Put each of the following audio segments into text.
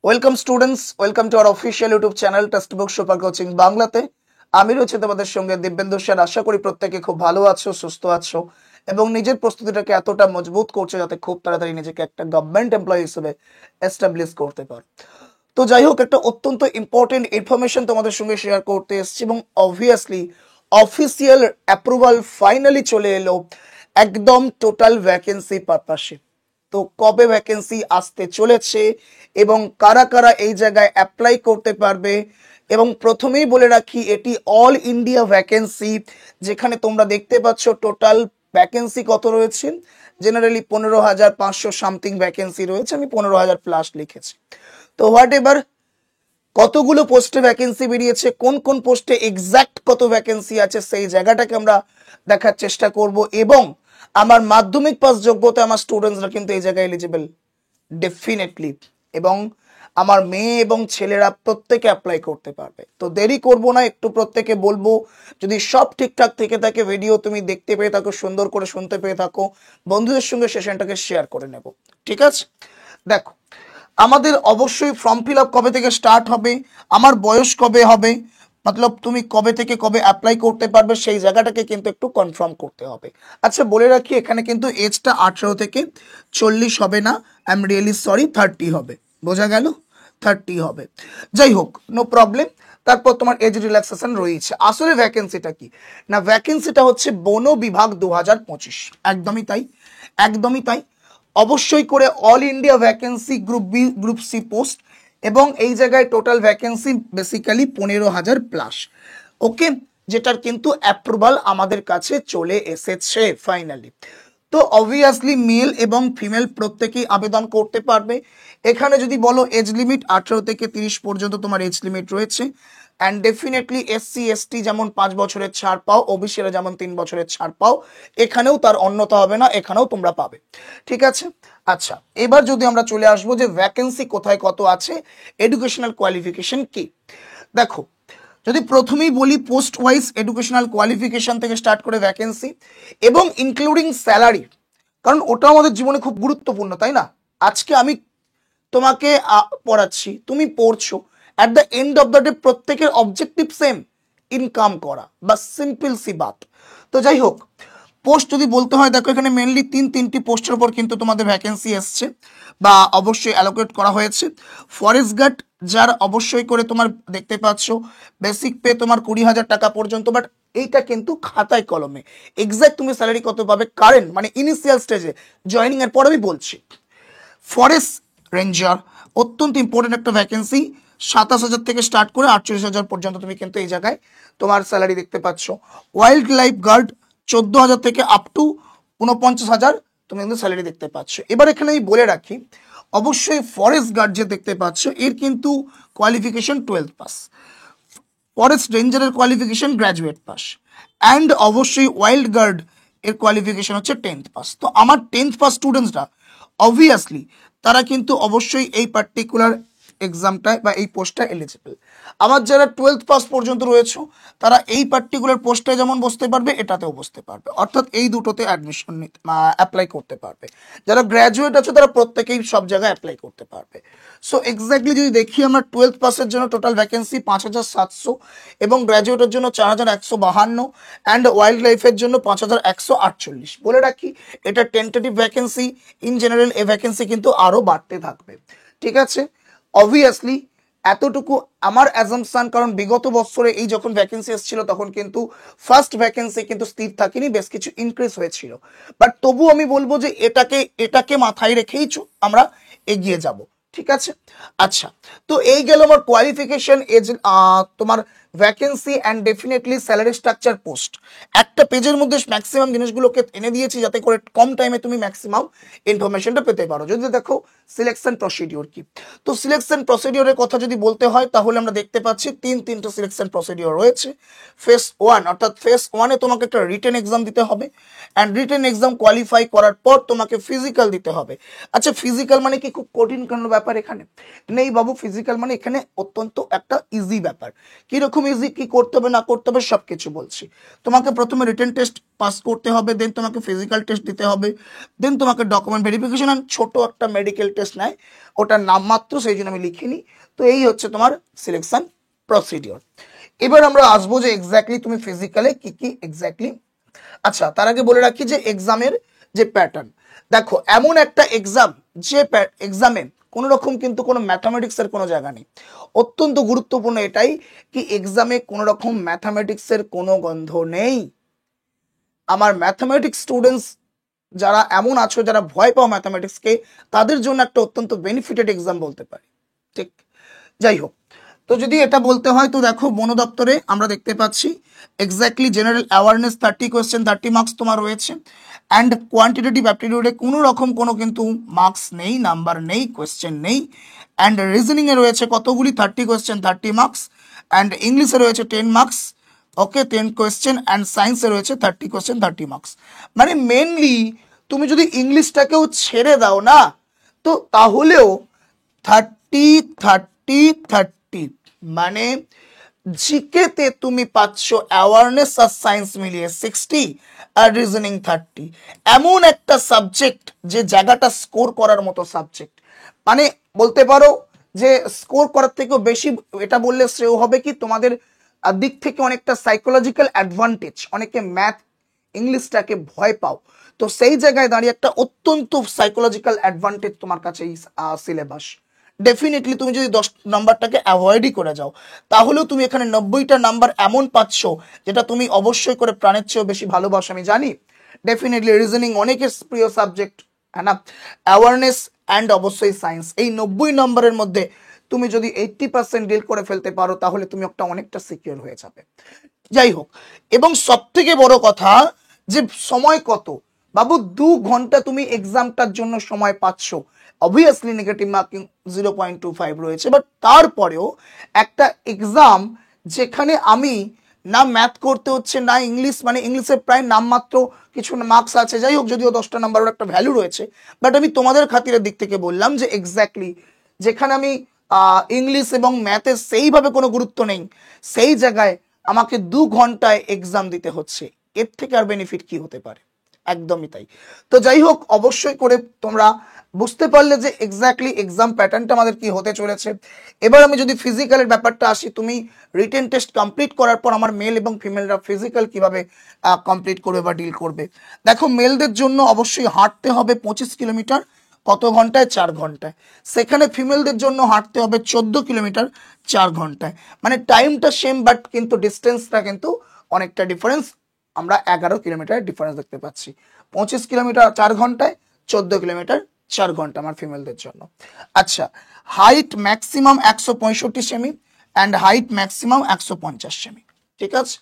Welcome students, welcome to our official YouTube channel text book super coaching বাংলাতে। আমি রয়েছে তোমাদের সঙ্গে দিব্যেন্দু স্যার। আশা করি প্রত্যেকে খুব ভালো আছো, সুস্থ আছো এবং নিজের প্রস্তুতিটাকে এতটা মজবুত করছে যাতে খুব তাড়াতাড়ি নিজেকে একটা গভর্নমেন্ট এমপ্লয়ি হিসেবে এস্টাবলিশ করতে পারো। তো যাই হোক, একটা অত্যন্ত ইম্পর্টেন্ট ইনফরমেশন তোমাদের সঙ্গে শেয়ার করতে এসেছি এবং অবভিয়াসলি অফিসিয়াল অ্যাপ্রুভাল ফাইনালি চলে এলো একদম টোটাল ভ্যাকেন্সি পারপাসে। তো কবে ভ্যাকেন্সি আসতে চলেছে এবং কারা কারা এই জায়গায় অ্যাপ্লাই করতে পারবে, এবং প্রথমেই বলে রাখি এটি অল ইন্ডিয়া ভ্যাকেন্সি, যেখানে তোমরা দেখতে পাচ্ছ টোটাল ভ্যাকেন্সি কত রয়েছে। জেনারেলি 15,500 সামথিং ভ্যাকেন্সি রয়েছে, আমি 15,000 প্লাস লিখেছি। তো হোয়াট এভার, কতগুলো পোস্টে ভ্যাকেন্সি বেরিয়েছে, কোন কোন পোস্টে এক্সাক্ট কত ভ্যাকেন্সি আছে সেই জায়গাটাকে আমরা দেখার চেষ্টা করব। এবং আমার মাধ্যমিক পাস যোগ্যতা আমার স্টুডেন্টসরা কিন্তু এই জায়গায় এলিজিবল ডেফিনেটলি, এবং আমার মেয়ে এবং ছেলেরা প্রত্যেকে অ্যাপ্লাই করতে পারবে। তো দেরি করব না, একটু প্রত্যেকে বলবো যদি সব ঠিকঠাক থেকে থাকে, ভিডিও তুমি দেখতে পেয়ে থাকো, সুন্দর করে শুনতে পেয়ে থাকো, বন্ধুদের সঙ্গে সেশনটাকে শেয়ার করে নেব। ঠিক আছে, দেখো আমাদের অবশ্যই ফর্ম ফিল আপ কবে থেকে স্টার্ট হবে, আমার বয়স কবে হবে, মতলব তুমি কবে থেকে কবে অ্যাপ্লাই করতে পারবে সেই জায়গাটাকে কিন্তু একটু কনফার্ম করতে হবে। আচ্ছা বলে রাখি, এখানে কিন্তু এজটা 18 থেকে 40 হবে না, আই এম রিয়েলি সরি, 30 হবে। বোঝা গেল, 30 হবে। যাই হোক, নো প্রবলেম। তারপর তোমার এজ রিল্যাক্সেশন রয়েছে। আসলে ভ্যাকেন্সিটা কি না, ভ্যাকেন্সিটা হচ্ছে বন বিভাগ 2025। একদমই তাই, একদমই তাই। অবশ্যই করে all India vacancy, group B group C post, এবং এই জায়গায় total vacancy basically 15,000 plus. Okay, যেটার কিন্তু অ্যাপ্রুভাল আমাদের কাছে চলে এসেছে ফাইনালি। তো অবভিয়াসলি মেল এবং ফিমেল প্রত্যেকেই আবেদন করতে পারবে। এখানে যদি বলো এজ লিমিট 18 থেকে 30 পর্যন্ত তোমার এজ লিমিট রয়েছে। অ্যান্ড ডেফিনেটলি এসসি এসটি যেমন 5 বছরের ছাড় পাও, ওবিসিরা যেমন 3 বছরের ছাড় পাও, এখানেও তার অন্যতা হবে না, এখানেও তোমরা পাবে। ঠিক আছে, আচ্ছা এবার যদি আমরা চলে আসবো যে ভ্যাকেন্সি কোথায় কত আছে, এডুকেশনাল কোয়ালিফিকেশন কি। দেখো, যদি প্রথমেই বলি পোস্ট ওয়াইজ এডুকেশনাল কোয়ালিফিকেশন থেকে স্টার্ট করে ভ্যাকেন্সি এবং ইনক্লুডিং স্যালারি, কারণ ওটা আমাদের জীবনে খুব গুরুত্বপূর্ণ, তাই না? আজকে আমি তোমাকে পড়াচ্ছি, তুমি পড়ছো, at the end of the day প্রত্যেকের অবজেক্টিভ সেম, ইনকাম করা, বা সিম্পল সি বাত। তো যাই হোক, পোস্ট যদি বলতে হয়, দেখো এখানে মেনলি তিনটি পোস্টের উপর কিন্তু তোমাদের ভ্যাকেন্সি এসছে বা অবশ্যই অ্যালোকেট করা হয়েছে। ফরেস্ট গার্ড, যার অবশ্যই করে তোমার দেখতে পাচ্ছ বেসিক পে তোমার 20,000 টাকা পর্যন্ত, বাট এইটা কিন্তু খাতায় কলমে, এক্সাক্ট তুমি স্যালারি কত পাবে কারেন্ট মানে ইনিশিয়াল স্টেজে জয়নিং এর পর আমি বলছি। ফরেস্ট রেঞ্জার অত্যন্ত ইম্পর্টেন্ট একটা ভ্যাকেন্সি, 27,000 থেকে স্টার্ট করে 48,000 পর্যন্ত তুমি কিন্তু এই জায়গায় তোমার স্যালারি দেখতে পাচ্ছ। ওয়াইল্ড লাইফ গার্ড 14,000 থেকে আপ টু 49,000 তুমি কিন্তু স্যালারি দেখতে পাচ্ছ। এবার এখানে আমি বলে রাখি, অবশ্যই ফরেস্ট গার্ড যে দেখতে পাচ্ছ এর কিন্তু কোয়ালিফিকেশন 12 পাস, ফরেস্ট রেঞ্জারের কোয়ালিফিকেশন গ্র্যাজুয়েট পাস, অ্যান্ড অবশ্যই ওয়াইল্ড গার্ড এর কোয়ালিফিকেশন হচ্ছে 10th পাস। তো আমার 10th পাস স্টুডেন্টসরা অবভিয়াসলি তারা কিন্তু অবশ্যই এই পার্টিকুলার এক্সামটায় বা এই পোস্টটা এলিজিবল। আমার যারা 12th পাস পর্যন্ত রয়েছে তারা এই পার্টিকুলার পোস্টে যেমন বসতে পারবে, এটাতেও বসতে পারবে, অর্থাৎ এই দুটোতে অ্যাডমিশন অ্যাপ্লাই করতে পারবে। যারা গ্র্যাজুয়েট আছে তারা প্রত্যেকেই সব জায়গায় অ্যাপ্লাই করতে পারবে। সো এক্স্যাক্টলি যদি দেখি, আমরা 12th পাসের জন্য টোটাল ভ্যাকেন্সি 5,700 এবং গ্র্যাজুয়েটের জন্য 4,152, অ্যান্ড ওয়াইল্ড লাইফের জন্য 5,148। বলে রাখি এটা টেন্টেটিভ ভ্যাকেন্সি, ইন জেনারেল এই ভ্যাকেন্সি কিন্তু আরও বাড়তে থাকবে। ঠিক আছে, অবভিয়াসলি এতটুকু আমার অ্যাজাম্পশন, কারণ বিগত বছরে এই যখন ভ্যাকেন্সি এসেছিল তখন কিন্তু ফার্স্ট ভ্যাকেন্সি কিন্তু স্থির থাকেনি, বেশ কিছু ইনক্রিজ হয়েছিল, বাট তবু আমি বলবো যে এটাকে মাথায় রেখেই আমরা এগিয়ে যাব। ঠিক আছে, আচ্ছা তো এই গেল আমার কোয়ালিফিকেশন, এজ, তোমার vacancy and definitely salary structure post. একটা পেজের মধ্যে ম্যাক্সিমাম জিনিসগুলোকে এনে দিয়েছি যাতে করে কম টাইমে তুমি ম্যাক্সিমাম ইনফরমেশনটা পেতে পারো। যদি দেখো সিলেকশন প্রসিডিওর কি, তো সিলেকশন প্রসিডিওরের কথা যদি বলতে হয় তাহলে আমরা দেখতে পাচ্ছি তিনটা সিলেকশন প্রসিডিওর রয়েছে। ফেস 1, অর্থাৎ ফেস 1-এ তোমাকে একটা রিটেন এক্সাম দিতে হবে, অ্যান্ড রিটেন এক্সাম কোয়ালিফাই করার পর তোমাকে ফিজিক্যাল দিতে হবে। আচ্ছা ফিজিক্যাল মানে কি খুব কঠিন কোনো ব্যাপার এখানে নেই বাবু, ফিজিক্যাল মানে এখানে অত্যন্ত একটা ইজি ব্যাপার। কিরকম কিরকম ইজি কি করতে হবে না করতে হবে সবকিছু বলছি। তোমাকে প্রথমে রিটেন টেস্ট পাস করতে হবে, দেন তোমাকে ফিজিক্যাল টেস্ট দিতে হবে, দেন তোমাকে ডকুমেন্ট ভেরিফিকেশন আর ছোট একটা মেডিকেল টেস্ট নেয়, ওটার নাম মাত্র, সেই জন্য আমি লিখিনি। তো এই হচ্ছে তোমার সিলেকশন প্রসিডিওর। এবার আমরা আসবো যে এক্স্যাক্টলি তুমি ফিজিক্যালে কি কি এক্স্যাক্টলি। আচ্ছা, তার আগে বলে রাখি যে এক্সামের যে প্যাটার্ন, দেখো এমন একটা এক্সাম যে এক্সামে কোনো রকম কিন্তু কোনো ম্যাথামেটিক্সের কোনো জায়গা নেই। অত্যন্ত গুরুত্বপূর্ণ এটাই কি এক্সামে কোনো রকম ম্যাথামেটিক্সের কোনো গন্ধ নেই। আমার ম্যাথামেটিক্স স্টুডেন্টস যারা এমন আছো যারা ভয় পাও ম্যাথামেটিক্সকে, তাদের জন্য একটা অত্যন্ত বেনিফিটেড এক্সাম বলতে পারি, ঠিক। যাই হোক, তো যদি এটা বলতে হয় তো দেখো বন দপ্তরে আমরা দেখতে পাচ্ছি exactly general awareness 30 question 30 marks তোমার রয়েছে, অ্যান্ড কোয়ান্টিটেটিভ অ্যাপটিটিউডে কোনো রকম কোনো কিন্তু মার্কস নেই, নাম্বার নেই, কোয়েশ্চেন নেই। অ্যান্ড রিজনিংয়ে রয়েছে কতগুলি 30 কোয়েশ্চেন 30 মার্কস, অ্যান্ড ইংলিশে রয়েছে 10 মার্কস, ওকে 10 কোয়েশ্চেন, অ্যান্ড সায়েন্সে রয়েছে 30 কোয়েশ্চেন 30 মার্কস। মানে মেনলি তুমি যদি ইংলিশটাকেও ছেড়ে দাও না, তো তাহলেও 30 মানে জিকেতে তুমি পাচ্ছ অ্যাওয়ারনেস আর সায়েন্স মিলিয়ে 60 আর রিজনিং 30। এমন একটা সাবজেক্ট যে জায়গাটা স্কোর করার মতো সাবজেক্ট, মানে বলতে পারো যে স্কোর করার থেকেও বেশি এটা বললে শ্রেয় হবে কি তোমাদের দিক থেকে অনেকটা সাইকোলজিক্যাল অ্যাডভান্টেজ। অনেকে ম্যাথ ইংলিশটাকে ভয় পাও, তো সেই জায়গায় দাঁড়িয়ে একটা অত্যন্ত সাইকোলজিক্যাল অ্যাডভান্টেজ তোমার কাছে এই সিলেবাস। ডেফিনেটলি তুমি যদি 10 নাম্বারটাকে অ্যাভয়েডই করে যাও, তাহলেও তুমি এখানে 90টা নাম্বার এমন পাচ্ছ যেটা তুমি অবশ্যই করে প্রাণের চেয়েও বেশি ভালোবাসো, আমি জানি। ডেফিনেটলি রিজনিং অনেকের প্রিয় সাবজেক্ট, হ্যাঁ না, অ্যাওয়ারনেস অ্যান্ড অবশ্যই সায়েন্স, এই 90 নম্বরের মধ্যে তুমি যদি 80% ডিল করে ফেলতে পারো তাহলে তুমি একটা অনেকটা সিকিউর হয়ে যাবে। যাই হোক, এবং সব থেকে বড় কথা যে সময় কত বাবু, 2 ঘন্টা তুমি এক্সামটার জন্য সময় পাচ্ছ। অবভিয়াসলি নেগেটিভ মার্কিং 0.25 রয়েছে, বাট তারপরেও একটা এক্সাম যেখানে আমি না ম্যাথ করতে হচ্ছে না ইংলিশ, মানে ইংলিশের প্রায় নামমাত্র কিছু মার্কস আছে, যাই হোক যদিও 10টা নাম্বারের একটা ভ্যালু রয়েছে, বাট আমি তোমাদের খাতিরের দিক থেকে বললাম যে এক্স্যাক্টলি যেখানে আমি ইংলিশ এবং ম্যাথের সেইভাবে কোনো গুরুত্ব নেই, সেই জায়গায় আমাকে 2 ঘন্টায় এক্সাম দিতে হচ্ছে, এর থেকে আর বেনিফিট কি হতে পারে? একদমই তাই। তো যাই হোক, অবশ্যই করে তোমরা বুঝতে পারলে যে এক্স্যাক্টলি এক্সাম প্যাটার্নটা আমাদের কি হতে চলেছে। এবার আমি যদি ফিজিক্যালের ব্যাপারটা আসি, তুমি রিটেন টেস্ট কমপ্লিট করার পর আমার মেল এবং ফিমেলরা ফিজিক্যাল কিভাবে কমপ্লিট করবে বা ডিল করবে। দেখো মেলদের জন্য অবশ্যই হাঁটতে হবে 25 কিলোমিটার, কত ঘন্টায়? 4 ঘন্টায়। সেখানে ফিমেলদের জন্য হাঁটতে হবে 14 কিলোমিটার 4 ঘন্টায়। মানে টাইমটা সেম, বাট কিন্তু ডিস্টেন্সটা কিন্তু অনেকটা ডিফারেন্স, আমরা 11 কিলোমিটার ডিফারেন্স দেখতে পাচ্ছি। 25 কিলোমিটার 4 ঘন্টায়, 14 কিলোমিটার 4 ঘন্টা আমার ফিমেলদের জন্য। আচ্ছা, height maximum 165 semi and height maximum 150 semi, ঠিক আছে।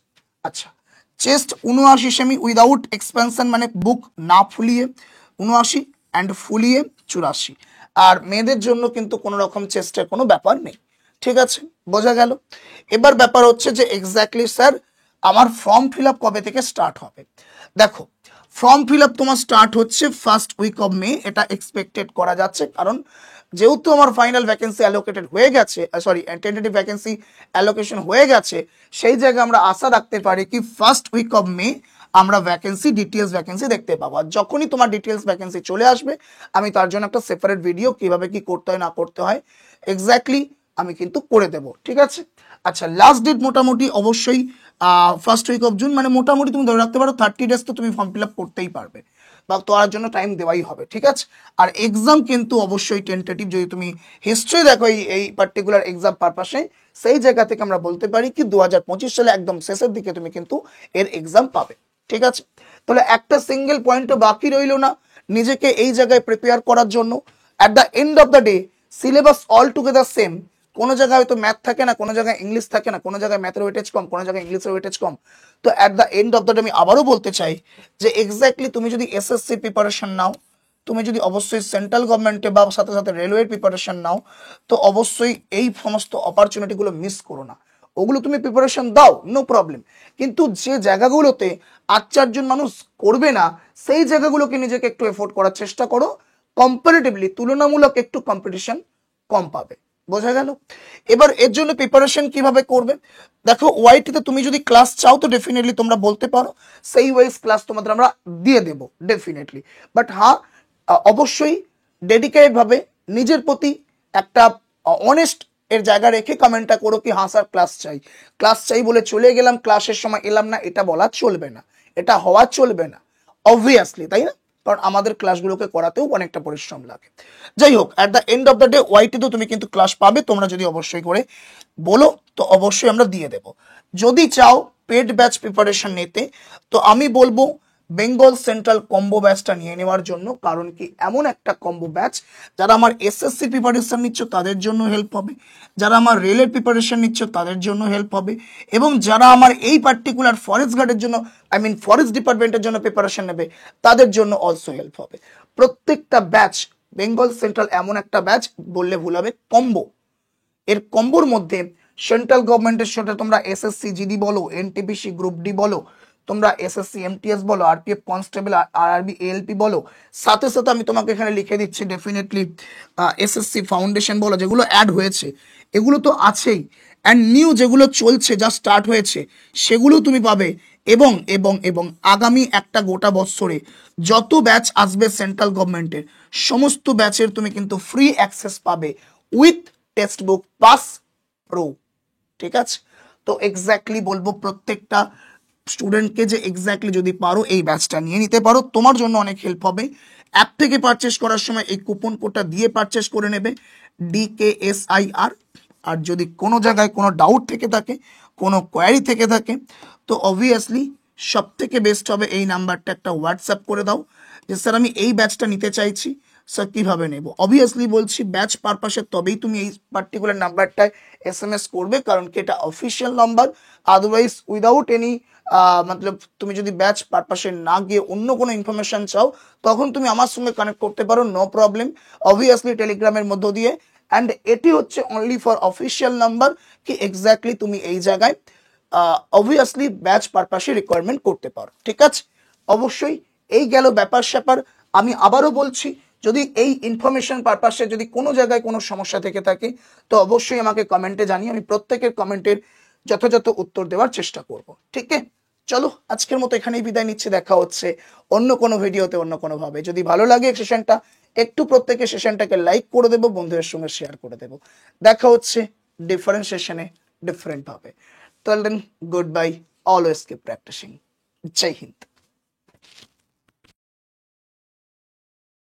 আচ্ছা, চেস্ট 79 সেমি উইদাউট এক্সপেনশন, মানে বুক না ফুলিয়ে 79, অ্যান্ড ফুলিয়ে 84। আর মেয়েদের জন্য কিন্তু কোনো রকম চেস্টের কোনো ব্যাপার নেই, ঠিক আছে, বোঝা গেল। এবার ব্যাপার হচ্ছে যে এক্স্যাক্টলি স্যার আমার ফর্ম ফিল আপ কবে থেকে স্টার্ট হবে। দেখো ফর্ম ফিল আপ তোমার স্টার্ট হচ্ছে ফার্স্ট উইক অফ মে, এটা এক্সপেক্টেড করা যাচ্ছে, কারণ যেহেতু আমার ফাইনাল ভ্যাকেন্সি অ্যালোকেটেড হয়ে গেছে, সরি টেন্টেটিভ ভ্যাকেন্সি অ্যালোকেশন হয়ে গেছে, সেই জায়গায় আমরা আশা রাখতে পারি কি ফার্স্ট উইক অফ মে আমরা ভ্যাকেন্সি ডিটেলস ভ্যাকেন্সি দেখতে পাবো। আর যখনই তোমার ডিটেলস ভ্যাকেন্সি চলে আসবে, আমি তার জন্য একটা সেপারেট ভিডিও কিভাবে কি করতে হয় না করতে হয় এক্স্যাক্টলি আমি কিন্তু করে দেব, ঠিক আছে। আচ্ছা, লাস্ট ডেট মোটামুটি অবশ্যই ফার্স্ট উইক অফ জুন, মানে মোটামুটি তুমি ধরে রাখতে পারো 30 ডেজ তো তুমি ফর্ম ফিল আপ করতেই পারবে, বা তোমার জন্য টাইম দেওয়াই হবে, ঠিক আছে। আর এক্সাম কিন্তু অবশ্যই টেন্টেটিভ, যদি তুমি হিস্ট্রি দেখো এই পার্টিকুলার এক্সাম পারপাসে, সেই জায়গা থেকে আমরা বলতে পারি কি 2025 সালে একদম শেষের দিকে তুমি কিন্তু এর এক্সাম পাবে, ঠিক আছে। তাহলে একটা সিঙ্গেল পয়েন্টও বাকি রইল না নিজেকে এই জায়গায় প্রিপেয়ার করার জন্য। At the end of the day syllabus all together same, কোনো জায়গায় হয়তো ম্যাথ থাকে না, কোনো জায়গায় ইংলিশ থাকে না, কোনো জায়গায় ম্যাথের ওয়েটেজ কম, কোনো জায়গায় ইংলিশের ওয়েটেজ কম। তো at the end of the day আমি আবারও বলতে চাই যে এক্স্যাক্টলি তুমি যদি এসএসসি প্রিপারেশন নাও, তুমি যদি অবশ্যই সেন্ট্রাল গভর্নমেন্টে বা সাথে সাথে রেলওয়ের প্রিপারেশন নাও, তো অবশ্যই এই সমস্ত অপরচুনিটিগুলো মিস করো না। ওগুলো তুমি প্রিপারেশন দাও, নো প্রবলেম, কিন্তু যে জায়গাগুলোতে 8-4 জন মানুষ করবে না, সেই জায়গাগুলোকে নিজেকে একটু এফোর্ট করার চেষ্টা করো। কম্পারেটিভলি তুলনামূলক একটু কম্পিটিশন কম পাবে, বোঝা গেল? এবার এর জন্য প্রিপারেশন কিভাবে করবে? দেখো ওয়াইটিতে তুমি যদি ক্লাস চাও তো ডেফিনেটলি তোমরা বলতে পারো, সেই ওয়াইজ ক্লাস তোমাদের আমরা দিয়ে দেবো ডেফিনেটলি। বাট হ্যাঁ, অবশ্যই ডেডিকেটেড ভাবে নিজের প্রতি একটা অনেস্ট এর জায়গা রেখে কমেন্টটা করো কি হ্যাঁ স্যার ক্লাস চাই বলে চলে গেলাম, ক্লাসের সময় এলাম না, এটা বলা চলবে না, এটা হওয়া চলবে না অবভিয়াসলি, তাই না? কারণ আমাদের ক্লাসগুলোকে করাতেও অনেকটা পরিশ্রম লাগে। যাই হোক, at the end of the day ওয়াইটিতেও তুমি কিন্তু ক্লাস পাবে, তোমরা যদি অবশ্যই করে বলো তো অবশ্যই আমরা দিয়ে দেব। যদি চাও পেড ব্যাচ প্রিপারেশন নিতে তো আমি বলবো বেঙ্গল সেন্ট্রাল কম্বো ব্যাচটা নিয়ে নেওয়ার জন্য। কারণ কি, এমন একটা কম্বো ব্যাচ যারা আমার এসএসসি প্রিপারেশন নিচ্ছ তাদের জন্য হেল্প হবে, যারা আমার রেলের প্রিপারেশন নিচ্ছ তাদের জন্য হেল্প হবে, এবং যারা আমার এই পার্টিকুলার ফরেস্ট গার্ডের জন্য ফরেস্ট ডিপার্টমেন্টের জন্য প্রিপারেশন নেবে তাদের জন্য অলসো হেল্প হবে। প্রত্যেকটা ব্যাচ বেঙ্গল সেন্ট্রাল এমন একটা ব্যাচ, বললে ভুল হবে, কম্বো। এর কম্বোর মধ্যে সেন্ট্রাল গভর্নমেন্টের সাথে তোমরা এসএসসি জিডি বলো, এনটিপিসি গ্রুপ ডি বলো, তোমরা এসএসসি এমটিএস বলো, আরপিএফ কনস্টেবল, আরআরবি এএলপি বলো, সাথে সাথে আমি তোমাকে এখানে লিখে দিচ্ছি ডেফিনেটলি এসএসসি ফাউন্ডেশন বলো, যেগুলো অ্যাড হয়েছে এগুলো তো আছেই, অ্যান্ড নিউ যেগুলো চলছে যা স্টার্ট হয়েছে সেগুলো তুমি পাবে। এবং এবং এবং আগামী একটা গোটা বছরে যত ব্যাচ আসবে সেন্ট্রাল গভর্নমেন্টের সমস্ত ব্যাচের তুমি কিন্তু ফ্রি অ্যাক্সেস পাবে with text book pass pro. ঠিক আছে? তো এক্স্যাক্টলি বলবো প্রত্যেকটা স্টুডেন্টকে যে এক্স্যাক্টলি যদি পারো এই ব্যাচটা নিয়ে নিতে পারো, তোমার জন্য অনেক হেল্প হবে। অ্যাপ থেকে পারচেস করার সময় এই কুপন কোডটা দিয়ে পারচেস করে নেবে, DKSIR। আর যদি কোনো জায়গায় কোনো ডাউট থেকে থাকে, কোনো কোয়ারি থেকে থাকে, তো অবভিয়াসলি সব থেকে বেস্ট হবে এই নাম্বারটা একটা হোয়াটসঅ্যাপ করে দাও যে স্যার আমি এই ব্যাচটা নিতে চাইছি, স্যার কীভাবে নেব। অবভিয়াসলি বলছি ব্যাচ পারপাসে তবেই তুমি এই পার্টিকুলার নাম্বারটায় SMS করবে, কারণ কি এটা official number. Otherwise without any মতলব তুমি যদি ব্যাচ পারপাসে না গিয়ে অন্য কোনো ইনফরমেশন চাও তখন তুমি আমার সঙ্গে কানেক্ট করতে পারো, নো প্রবলেম, অবভিয়াসলি টেলিগ্রামের মধ্য দিয়ে। অ্যান্ড এটি হচ্ছে অনলি ফর অফিসিয়াল নাম্বার, কি এক্স্যাক্টলি তুমি এই জায়গায় অবভিয়াসলি ব্যাচ পারপাসে রিকোয়ারমেন্ট করতে পারো। ঠিক আছে? অবশ্যই এই গেল ব্যাপার স্যাপার। আমি আবারও বলছি, যদি এই ইনফরমেশন পারপাসে যদি কোনো জায়গায় কোনো সমস্যা থেকে থাকে তো অবশ্যই আমাকে কমেন্টে জানিয়ে আমি প্রত্যেকের কমেন্টের যথাযথ উত্তর দেওয়ার চেষ্টা করব। ঠিক আছে? চলো আজকের মতো এখানেই বিদায় নিচ্ছি, দেখা হচ্ছে অন্য কোনো ভিডিওতে অন্য কোনোভাবে। যদি ভালো লাগে সেশনটা একটু প্রত্যেকে সেশনটাকে লাইক করে দেবো, বন্ধুদের সঙ্গে শেয়ার করে দেবো। দেখা হচ্ছে ডিফারেন্ট সেশনে ডিফারেন্ট ভাবে। Till then, goodbye. Always keep practicing. Jai Hind.